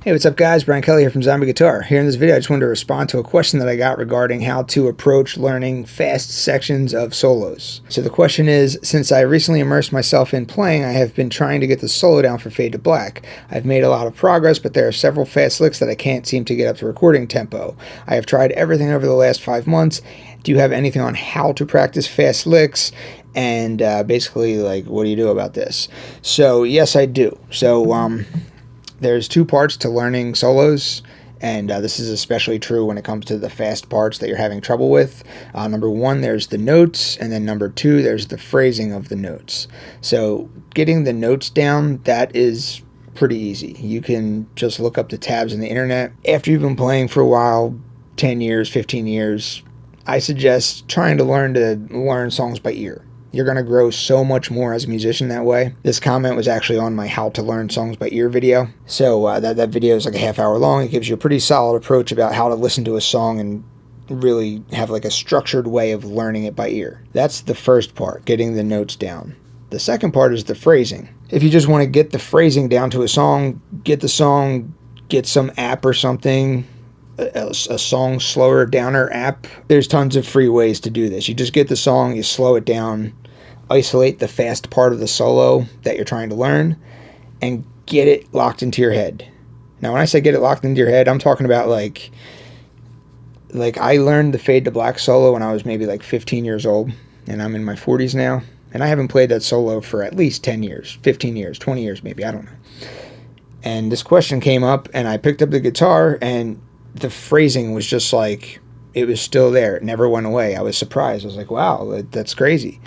Hey, what's up guys? Brian Kelly here from Zombie Guitar. Here in this video I just wanted to respond to a question that I got regarding how to approach learning fast sections of solos. So the question is, since I recently immersed myself in playing, I have been trying to get the solo down for Fade to Black. I've made a lot of progress, but there are several fast licks that I can't seem to get up to recording tempo. I have tried everything over the last 5 months. Do you have anything on how to practice fast licks? And basically, like, what do you do about this? So yes, I do. So there's two parts to learning solos, and this is especially true when it comes to the fast parts that you're having trouble with. Number one, there's the notes, and then number two, there's the phrasing of the notes. So getting the notes down, that is pretty easy. You can just look up the tabs on the internet. After you've been playing for a while, 10 years, 15 years, I suggest trying to learn songs by ear. You're going to grow so much more as a musician that way. This comment was actually on my How to Learn Songs by Ear video. So that video is like a half hour long. It gives you a pretty solid approach about how to listen to a song and really have like a structured way of learning it by ear. That's the first part, getting the notes down. The second part is the phrasing. If you just want to get the phrasing down to a song, get some app or something, a song slower downer app. There's tons of free ways to do this. You just get the song, you slow it down, isolate the fast part of the solo that you're trying to learn, and get it locked into your head. Now when I say get it locked into your head, I'm talking about like I learned the Fade to Black solo when I was maybe like 15 years old, and I'm in my 40s now, and I haven't played that solo for at least 10 years, 15 years, 20 years maybe, I don't know. And this question came up, and I picked up the guitar, and the phrasing was just like, it was still there. It never went away. I was surprised. I was like, wow, that's crazy.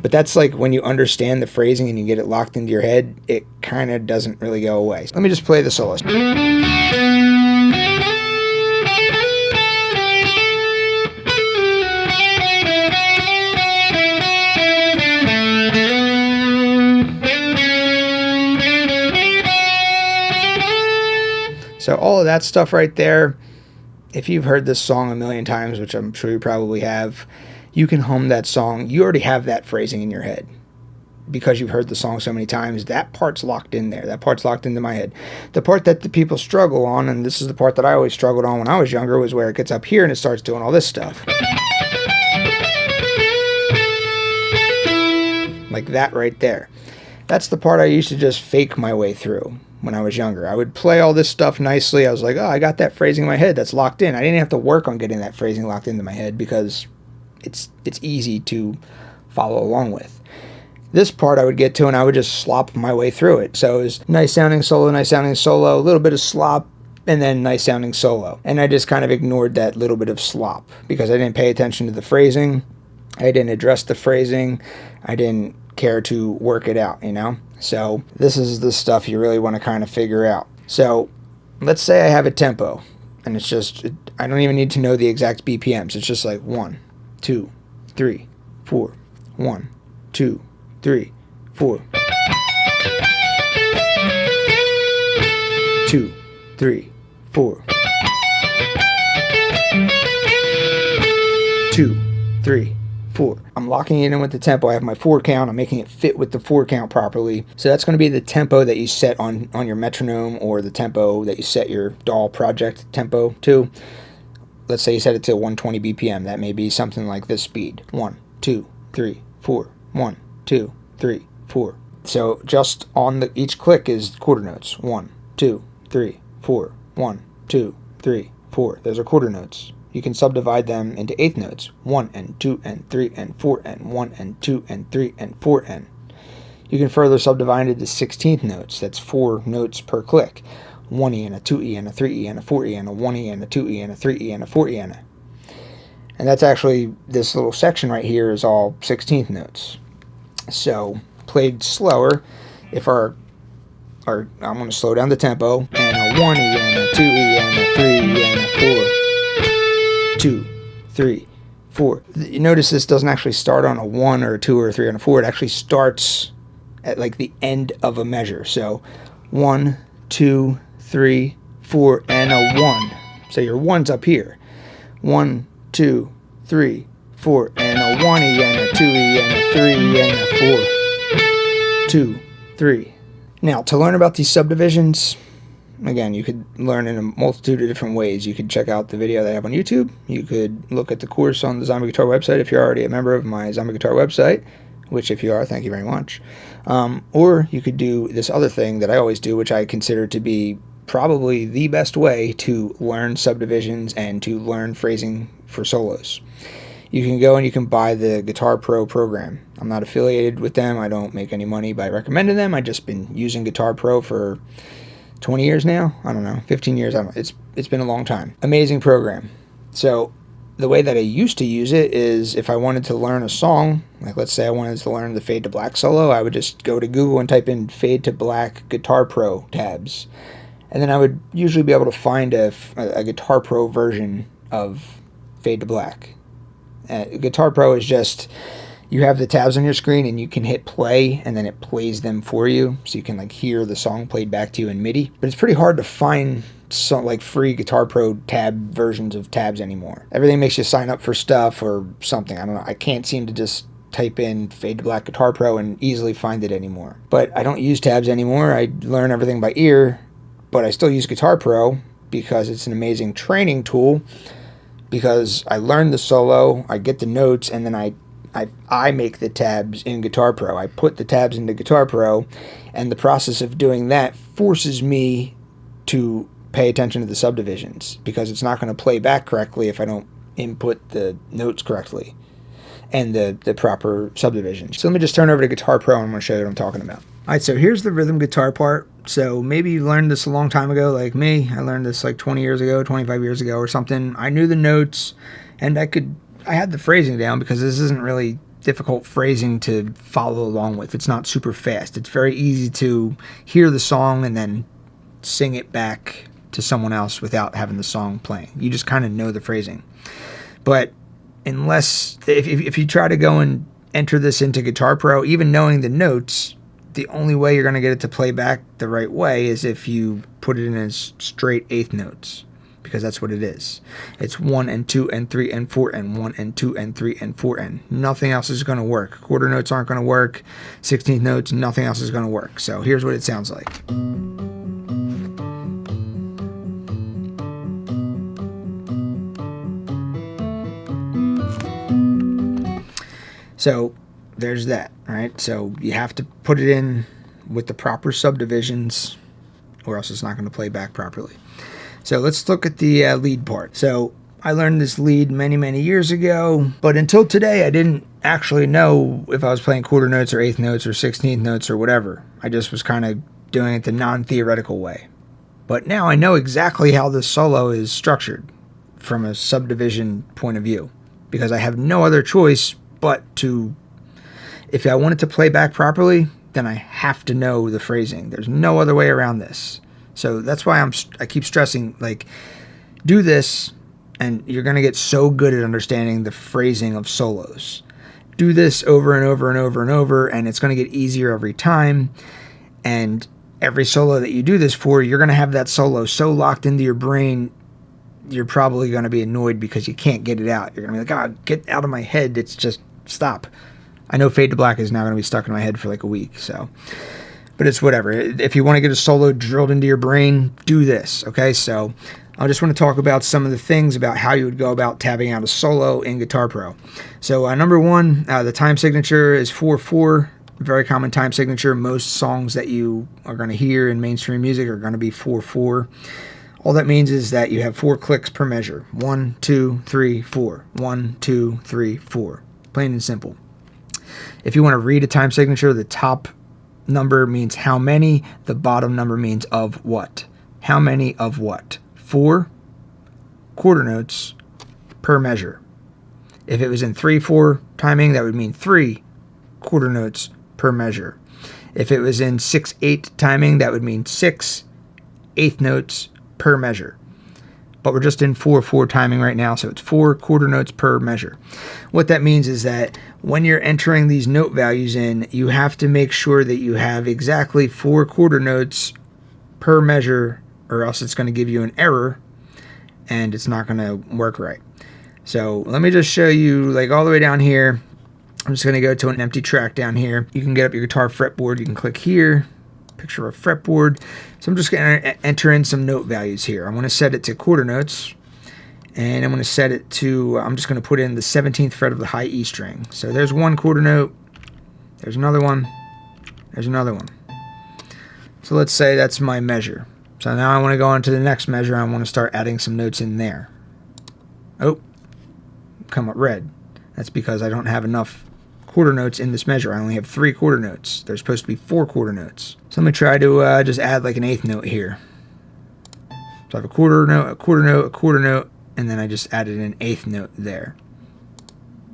But that's like when you understand the phrasing and you get it locked into your head, it kind of doesn't really go away. Let me just play the solo. So all of that stuff right there, if you've heard this song a million times, which I'm sure you probably have, you can hum that song. You already have that phrasing in your head because you've heard the song so many times. That part's locked in there. That part's locked into my head. The part that the people struggle on, and this is the part that I always struggled on when I was younger, was where it gets up here and it starts doing all this stuff. Like that right there. That's the part I used to just fake my way through when I was younger. I would play all this stuff nicely. I was like, oh, I got that phrasing in my head. That's locked in. I didn't have to work on getting that phrasing locked into my head because it's easy to follow along with. This part I would get to and I would just slop my way through it. So it was nice sounding solo, a little bit of slop, and then nice sounding solo. And I just kind of ignored that little bit of slop because I didn't pay attention to the phrasing. I didn't address the phrasing. I didn't care to work it out, you know? So this is the stuff you really want to kind of figure out. So let's say I have a tempo, and it's just, I don't even need to know the exact BPMs. It's just like 1, 2, 3, 4, 1, 2, 3, 4. 2, 3, 4. 2, 3, 4. I'm locking it in with the tempo. I have my 4 count. I'm making it fit with the 4 count properly. So that's going to be the tempo that you set on your metronome, or the tempo that you set your DAW project tempo to. Let's say you set it to 120 BPM. That may be something like this speed. 1, 2, 3, 4. 1, 2, 3, 4. So just on each click is quarter notes. 1, 2, 3, 4. 1, 2, 3, 4. Those are quarter notes. You can subdivide them into eighth notes. 1 and 2 and 3 and 4 and 1 and 2 and 3 and 4 and. You can further subdivide it into 16th notes. That's 4 notes per click. 1E and a 2E and a 3E and a 4E and a 1E and a 2E and a 3E and a 4E and a. And that's actually, this little section right here is all 16th notes. So played slower, if I'm going to slow down the tempo, and a 1E and a 2E and a 3E and a 4. 2, 3, 4. You notice this doesn't actually start on a 1 or a 2 or a 3 or a 4. It actually starts at like the end of a measure. So 1, 2, 3, 4, and a 1. So your 1's up here. 1, 2, 3, 4, and a 1E and a 2E and a 3 and a 4. 2, 3. Now, to learn about these subdivisions, again, you could learn in a multitude of different ways. You could check out the video that I have on YouTube. You could look at the course on the Zombie Guitar website if you're already a member of my Zombie Guitar website, which if you are, thank you very much. Or you could do this other thing that I always do, which I consider to be probably the best way to learn subdivisions and to learn phrasing for solos. You can go and you can buy the Guitar Pro program. I'm not affiliated with them. I don't make any money by recommending them. I've just been using Guitar Pro for 20 years now. I don't know, 15 years. It's been a long time. Amazing program. So the way that I used to use it is if I wanted to learn a song, like let's say I wanted to learn the Fade to Black solo, I would just go to Google and type in Fade to Black Guitar Pro tabs. And then I would usually be able to find a Guitar Pro version of Fade to Black. Guitar Pro is just, you have the tabs on your screen and you can hit play and then it plays them for you. So you can like hear the song played back to you in MIDI. But it's pretty hard to find some like free Guitar Pro tab versions of tabs anymore. Everything makes you sign up for stuff or something. I don't know. I can't seem to just type in Fade to Black Guitar Pro and easily find it anymore. But I don't use tabs anymore. I learn everything by ear, but I still use Guitar Pro because it's an amazing training tool, because I learn the solo, I get the notes, and then I make the tabs in Guitar Pro. I put the tabs into Guitar Pro, and the process of doing that forces me to pay attention to the subdivisions, because it's not going to play back correctly if I don't input the notes correctly and the proper subdivisions. So let me just turn over to Guitar Pro and I'm going to show you what I'm talking about. All right, so here's the rhythm guitar part. So maybe you learned this a long time ago, like me. I learned this like 20 years ago, 25 years ago or something. I knew the notes and I had the phrasing down, because this isn't really difficult phrasing to follow along with. It's not super fast. It's very easy to hear the song and then sing it back to someone else without having the song playing. You just kind of know the phrasing. But if you try to go and enter this into Guitar Pro, even knowing the notes, the only way you're going to get it to play back the right way is if you put it in as straight eighth notes, because that's what it is. It's 1 and 2 and 3 and 4 and 1 and 2 and 3 and 4 and nothing else is going to work. Quarter notes aren't going to work. 16th notes, nothing else is going to work. So here's what it sounds like. So there's that, right? So you have to put it in with the proper subdivisions or else it's not going to play back properly. So let's look at the lead part. So I learned this lead many, many years ago, but until today I didn't actually know if I was playing quarter notes or eighth notes or 16th notes or whatever. I just was kind of doing it the non-theoretical way. But now I know exactly how this solo is structured from a subdivision point of view, because I have no other choice but to, if I want it to play back properly, then I have to know the phrasing. There's no other way around this. So that's why I keep stressing, like, do this and you're going to get so good at understanding the phrasing of solos. Do this over and over and over and over, and it's going to get easier every time. And every solo that you do this for, you're going to have that solo so locked into your brain, you're probably going to be annoyed because you can't get it out. You're going to be like, get out of my head. It's just, stop. I know Fade to Black is now going to be stuck in my head for like a week, so. But it's whatever. If you want to get a solo drilled into your brain, do this, okay? So I just want to talk about some of the things about how you would go about tabbing out a solo in Guitar Pro. So number one, the time signature is 4/4. Very common time signature. Most songs that you are going to hear in mainstream music are going to be 4/4. All that means is that you have 4 clicks per measure. 1, 2, 3, 4. 1, 2, 3, 4. Plain and simple. If you want to read a time signature, the top number means how many, the bottom number means of what. How many of what? 4 quarter notes per measure. If it was in 3/4 timing, that would mean 3 quarter notes per measure. If it was in 6/8 timing, that would mean 6 eighth notes per measure. But we're just in 4/4 timing right now, so it's 4 quarter notes per measure. What that means is that when you're entering these note values in, you have to make sure that you have exactly 4 quarter notes per measure, or else it's going to give you an error and it's not going to work right. So let me just show you, like, all the way down here. I'm just going to go to an empty track down here. You can get up your guitar fretboard. You can click here, picture of a fretboard. So I'm just going to enter in some note values here. I'm going to set it to quarter notes, and I'm going to set it to, I'm just going to put in the 17th fret of the high E string. So there's one quarter note, there's another one, there's another one. So let's say that's my measure. So now I want to go on to the next measure. I want to start adding some notes in there. Oh, come up red. That's because I don't have enough quarter notes in this measure. I only have 3 quarter notes. There's supposed to be 4 quarter notes. So I'm going to try to just add like an 8th note here. So I have a quarter note, a quarter note, a quarter note, and then I just added an 8th note there.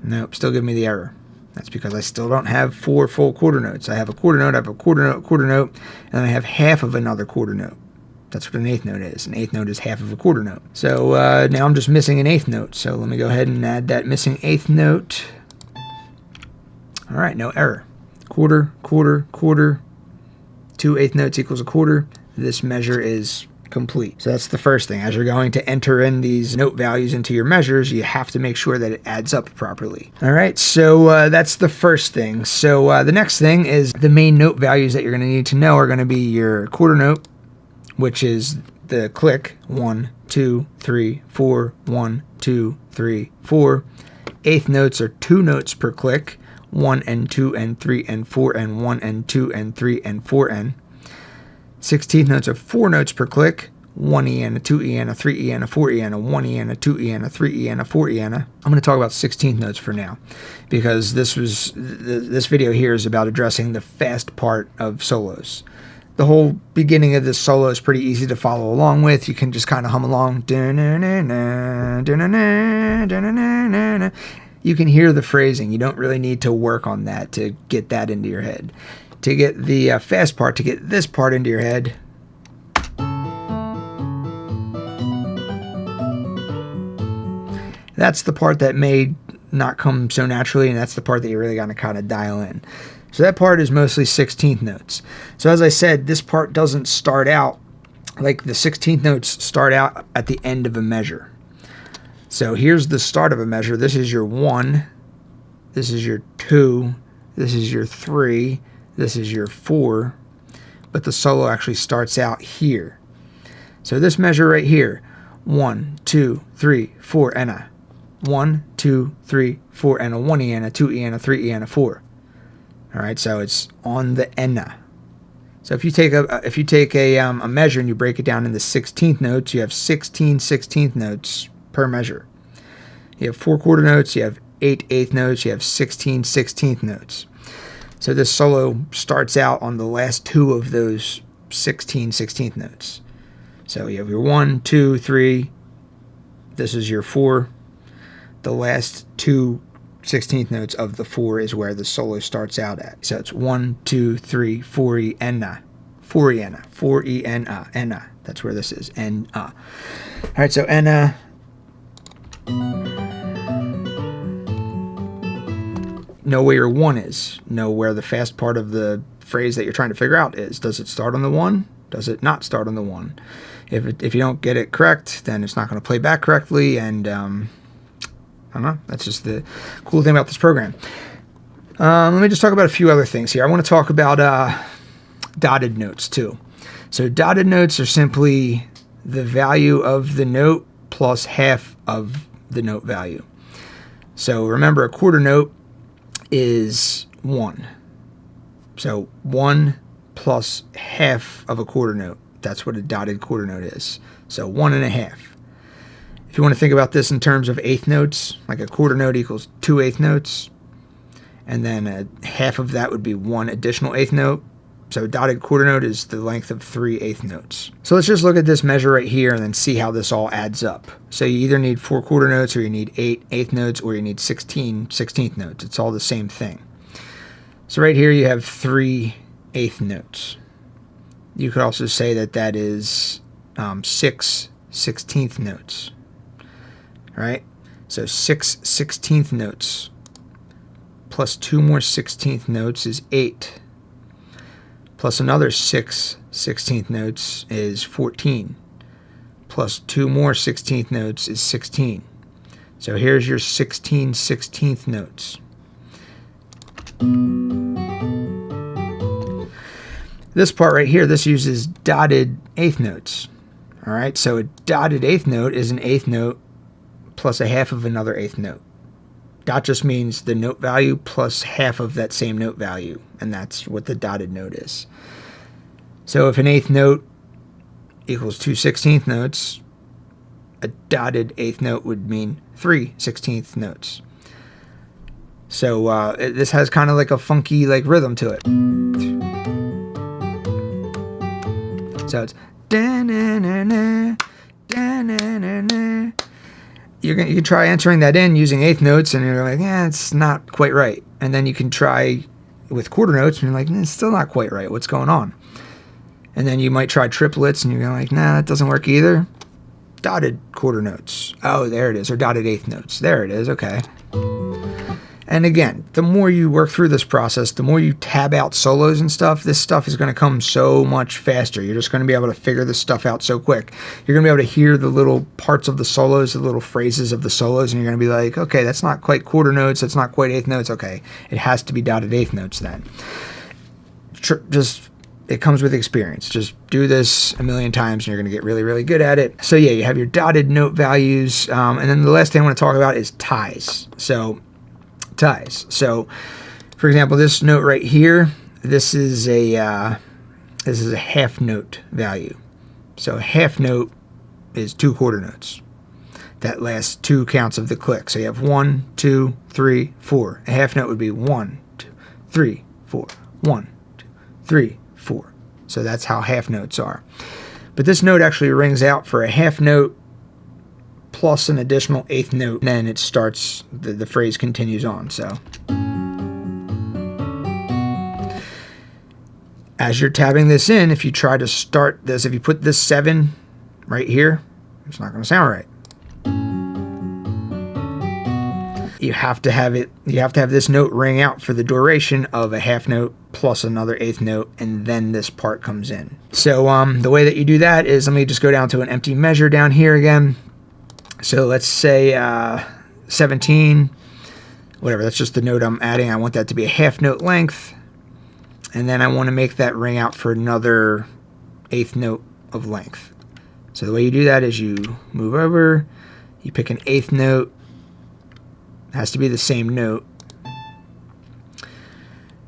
Nope, still giving me the error. That's because I still don't have 4 full quarter notes. I have a quarter note, I have a quarter note, and then I have half of another quarter note. That's what an 8th note is. An 8th note is half of a quarter note. So now I'm just missing an 8th note. So let me go ahead and add that missing 8th note. All right, no error. Quarter, quarter, quarter. 2 8th notes equals a quarter. This measure is complete. So that's the first thing. As you're going to enter in these note values into your measures, you have to make sure that it adds up properly. All right, so that's the first thing. So the next thing is the main note values that you're going to need to know are going to be your quarter note, which is the click 1, 2, 3, 4, 1, 2, 3, 4. 8th notes are 2 notes per click, 1 and 2 and 3 and 4 and 1 and 2 and 3 and 4 and. 16th notes are 4 notes per click, 1 E and a 2 E and a 3 E and a 4 E and a 1 E and a 2 E and a 3 E and a 4 E and a. I'm going to talk about 16th notes for now, because this video here is about addressing the fast part of solos. The whole beginning of this solo is pretty easy to follow along with. You can just kind of hum along. You can hear the phrasing. You don't really need to work on that to get that into your head. To get the fast part, to get this part into your head, that's the part that may not come so naturally, and that's the part that you're really going to kind of dial in. So that part is mostly 16th notes. So as I said, this part doesn't start out like the 16th notes start out at the end of a measure. So here's the start of a measure. This is your 1, this is your 2, this is your 3, this is your 4, but the solo actually starts out here. So this measure right here, 1, 2, 3, 4, and a 1, 2, 3, 4, and a 1 E and a 2 E and a 3 E and a 4. All right, so it's on the enna. So if you take a measure and you break it down into 16th notes, you have 16 16th notes per measure. You have 4 quarter notes, you have 8 8th notes, you have 16 16th notes. So this solo starts out on the last 2 of those 16 16th notes. So you have your 1, 2, 3. This is your 4. The last 2 16th notes of the 4 is where the solo starts out at. So it's 1, 2, 3, 4 E, enna. 4 E, enna. 4 E, enna. Enna. That's where this is. Enna. All right, so enna. Know where your 1 is. Know where the fast part of the phrase that you're trying to figure out is. Does it start on the 1? Does it not start on the 1? If you don't get it correct, then it's not going to play back correctly, and I don't know. That's just the cool thing about this program. Let me just talk about a few other things here. I want to talk about dotted notes too. So dotted notes are simply the value of the note plus half of the note value. So remember, a quarter note is 1. So 1 plus half of a quarter note. That's what a dotted quarter note is. So 1 1/2. If you want to think about this in terms of 8th notes, like a quarter note equals 2 8th notes, and then a half of that would be 1 additional 8th note. So a dotted quarter note is the length of 3 8th notes. So let's just look at this measure right here and then see how this all adds up. So you either need 4 quarter notes, or you need 8 8th notes, or you need 16 16th notes. It's all the same thing. So right here you have 3 8th notes. You could also say that that is 6 16th notes. Right? So 6 16th notes plus 2 more 16th notes is 8. Plus another 6 16th notes is 14. Plus 2 more 16th notes is 16. So here's your 16 16th notes. This part right here, this uses dotted eighth notes. All right, so a dotted eighth note is an eighth note plus a half of another eighth note. Dot just means the note value plus half of that same note value, and that's what the dotted note is. So if an eighth note equals 2 16th notes, a dotted eighth note would mean 3 16th notes. So this has kind of like a funky like rhythm to it. So it's da-na-na-na, da-na-na-na. You can try entering that in using eighth notes, and you're like, yeah, it's not quite right. And then you can try with quarter notes, and you're like, it's still not quite right. What's going on? And then you might try triplets, and you're like, nah, that doesn't work either. Dotted quarter notes. Oh, there it is. Or dotted eighth notes. There it is. Okay. And again, the more you work through this process, the more you tab out solos and stuff, this stuff is going to come so much faster. You're just going to be able to figure this stuff out so quick. You're going to be able to hear the little parts of the solos, the little phrases of the solos, and you're going to be like, okay, that's not quite quarter notes. That's not quite eighth notes. Okay, it has to be dotted eighth notes then. It comes with experience. Just do this a million times and you're going to get really, really good at it. So yeah, you have your dotted note values. And then the last thing I want to talk about is ties. So ties. So for example, this note right here, this is a half note value. So a half note is 2 quarter notes. That last 2 counts of the click. So you have 1, 2, 3, 4. A half note would be 1, 2, 3, 4, 1, 2, 3, 4. So that's how half notes are. But this note actually rings out for a half note plus an additional eighth note. And then it starts, the phrase continues on. So as you're tabbing this in, if you try to start this, if you put this 7 right here, it's not going to sound right. You have to have this note ring out for the duration of a half note plus another eighth note, and then this part comes in. So the way that you do that is, let me just go down to an empty measure down here again. So let's say 17, whatever, that's just the note I'm adding. I want that to be a half note length, and then I want to make that ring out for another eighth note of length. So the way you do that is you move over, you pick an eighth note. It has to be the same note.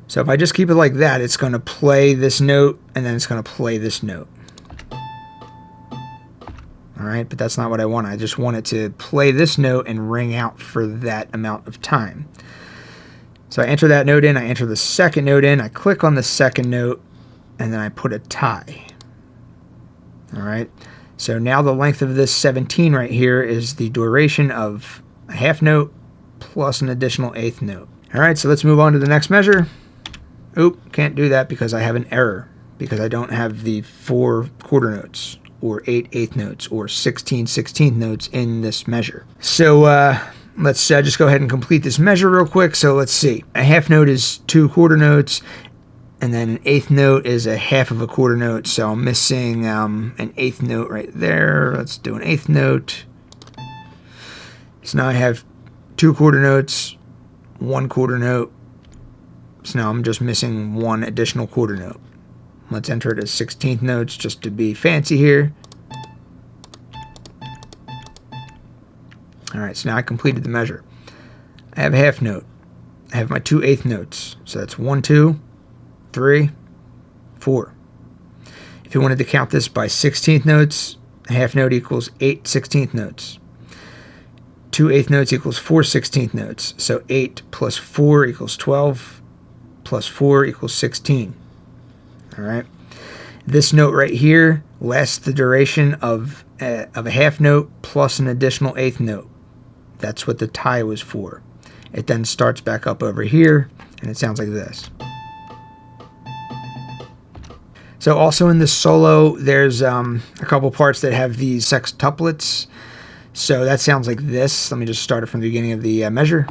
So if I just keep it like that, it's going to play this note, and then it's going to play this note. All right, but that's not what I want. I just want it to play this note and ring out for that amount of time. So I enter that note in, I enter the second note in, I click on the second note, and then I put a tie. All right, so now the length of this 17 right here is the duration of a half note plus an additional eighth note. All right, so let's move on to the next measure. Oop, can't do that because I have an error, because I don't have the 4 quarter notes or 8 eighth notes or 16 16th notes in this measure. So let's just go ahead and complete this measure real quick. So let's see. A half note is 2 quarter notes, and then an eighth note is a half of a quarter note. So I'm missing an eighth note right there. Let's do an eighth note. So now I have 2 quarter notes, 1 quarter note. So now I'm just missing 1 additional quarter note. Let's enter it as 16th notes just to be fancy here. All right, so now I completed the measure. I have a half note. I have my 2 eighth notes. So that's 1, 2, 3, 4. If you wanted to count this by 16th notes, a half note equals 8 16th notes. 2 eighth notes equals 4 16th notes. So 8 plus 4 equals 12. Plus 4 equals 16. All right. This note right here lasts the duration of a half note plus an additional eighth note. That's what the tie was for. It then starts back up over here, and it sounds like this. So also in this solo, there's a couple parts that have these sextuplets. So that sounds like this. Let me just start it from the beginning of the measure.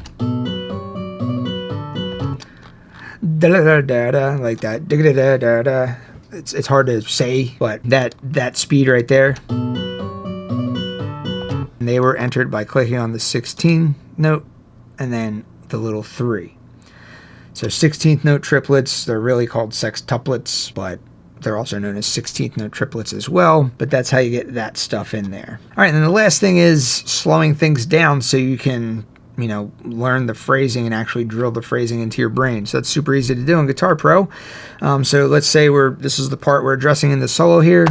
Da da da da, like that. Da da da da da. It's hard to say, but that speed right there. And they were entered by clicking on the 16th note and then the little 3. So 16th note triplets, they're really called sextuplets, but They're also known as 16th note triplets as well, but that's how you get that stuff in there. All right, and then the last thing is slowing things down so you can, learn the phrasing and actually drill the phrasing into your brain. So that's super easy to do in Guitar Pro. So let's say this is the part we're addressing in the solo here.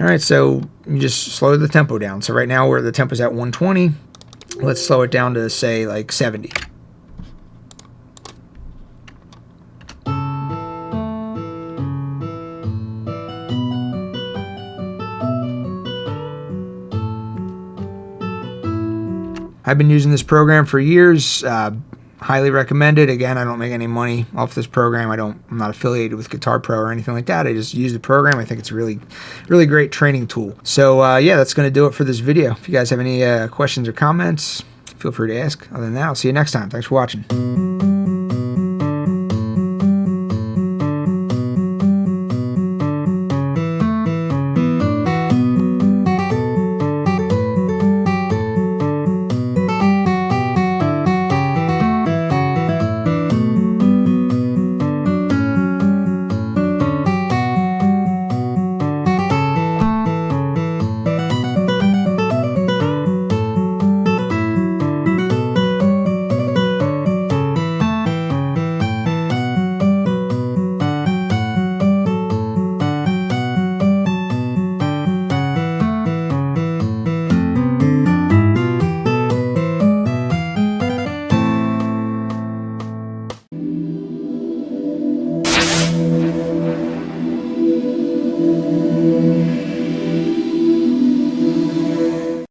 All right, so you just slow the tempo down. So right now the tempo's at 120. Let's slow it down to, say, like 70. I've been using this program for years. Highly recommended. Again, I don't make any money off this program. I'm not affiliated with Guitar Pro or anything like that. I just use the program. I think it's a really, really great training tool. So yeah, that's going to do it for this video. If you guys have any questions or comments, feel free to ask. Other than that, I'll see you next time. Thanks for watching.